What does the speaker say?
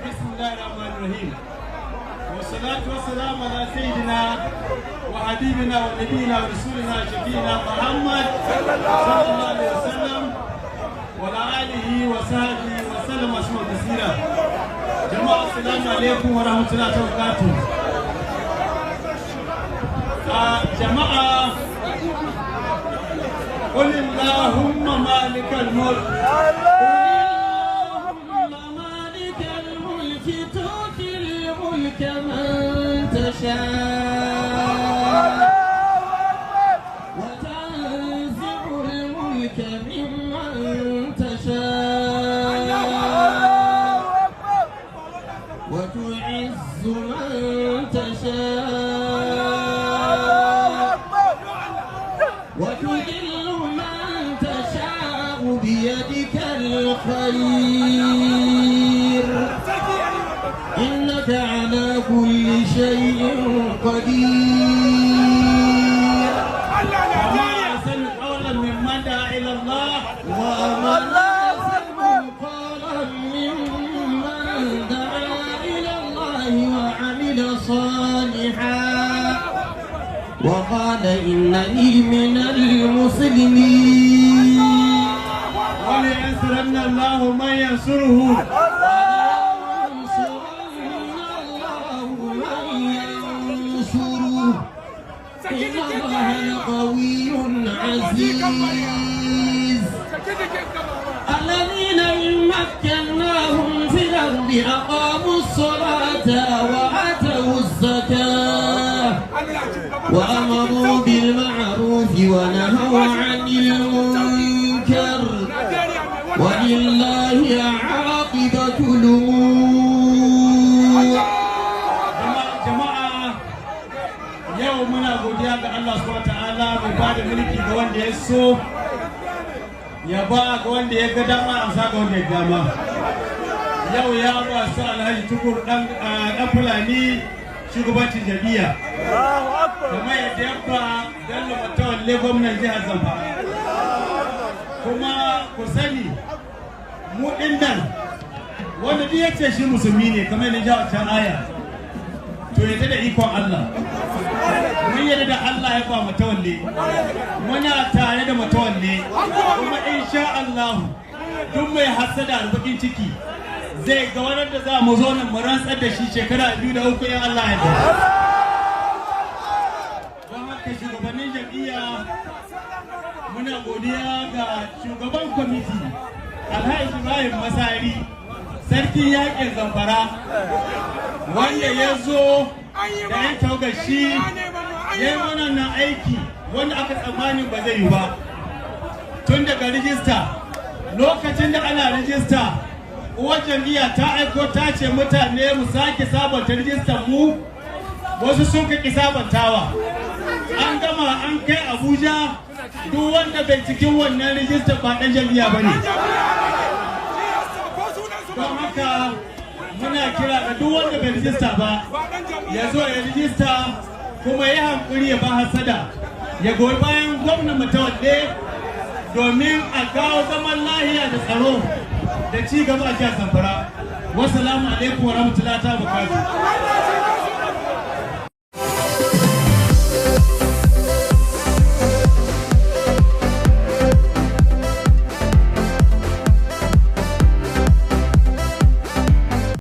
بسم الله الرحمن الرحيم والصلاة والسلام على سيدنا وحبيبنا ونبينا ورسولنا شفينا محمد صلى الله عليه وسلم وعلى آله وصحبه وسلم وسلم كثيرا. جماعة السلام عليكم ورحمة الله وبركاته. جماعة قل اللهم مالك الملك تؤتي الملك من تشاء وتنزع الملك ممن تشاء وتعز من تشاء وتذل من تشاء بيدك الخير إنك على كل شيء قدير. وما أحسن قولا ممن دعا إلى الله ومن أحسن قولا ممن دعا إلى الله وعمل صالحا وقال إنني من المسلمين. ولينصرن الله من ينصره إن الله لقوي عزيز. الذين إن مكناهم في الأرض أقاموا الصلاة وآتوا الزكاة وأمروا بالمعروف ونهوا عن المنكر ولله عاقبة الأمور. yau muna godiya ga Allah subhanahu wataala mai ba da mulki ga wanda ya so ya ba ga wanda ya ga dama amsa ga wanda ya dama. Yau ya ba su Alhaji Tukur dan Fulani shugabancin jami'a kamar yadda ya ba Bello Matawalle gwamnan jihar Zamfara. Kuma ku sani mu din nan wanda duk ya ce shi musulmi ne kamar yadda ya ta aya to yadda da ikon Allah. Mun yarda da Allah ya ba Matawalle, muna tare da Matawalle, kuma insha Allah duk mai hasada da bakin ciki zai ga wannan da za mu zo nan mu rantsar da shi shekara 2 da 3 in Allah ya yarda. Don haka shugabannin jam'iyya muna godiya ga shugaban kwamiti Alhaji Ibrahim Masari sarkin yakin Zamfara wanda ya zo da ya tauga shi ya yi wannan aiki wanda aka tsammanin ba zai yi ba tun daga rijista. Lokacin da ana rijista uwar jam'iyya ta aiko ta ce mutane mu sake sabanta rijistar mu, wasu sun kaki sabantawa. An gama an kai Abuja, duk wanda bai cikin wannan rijistar ba ɗan jam'iyya ba ne. Don haka muna kira ga duk wanda bai rijista ba ya zo ya rijista, kuma ya hankuri ya ba hasada ya goyi bayan gwamnan Matawalle domin a kawo zaman lahiya da tsaro da ci gaba a jihar Zamfara. Wassalamu alaikum wa rahmatullahi wa barakatuh.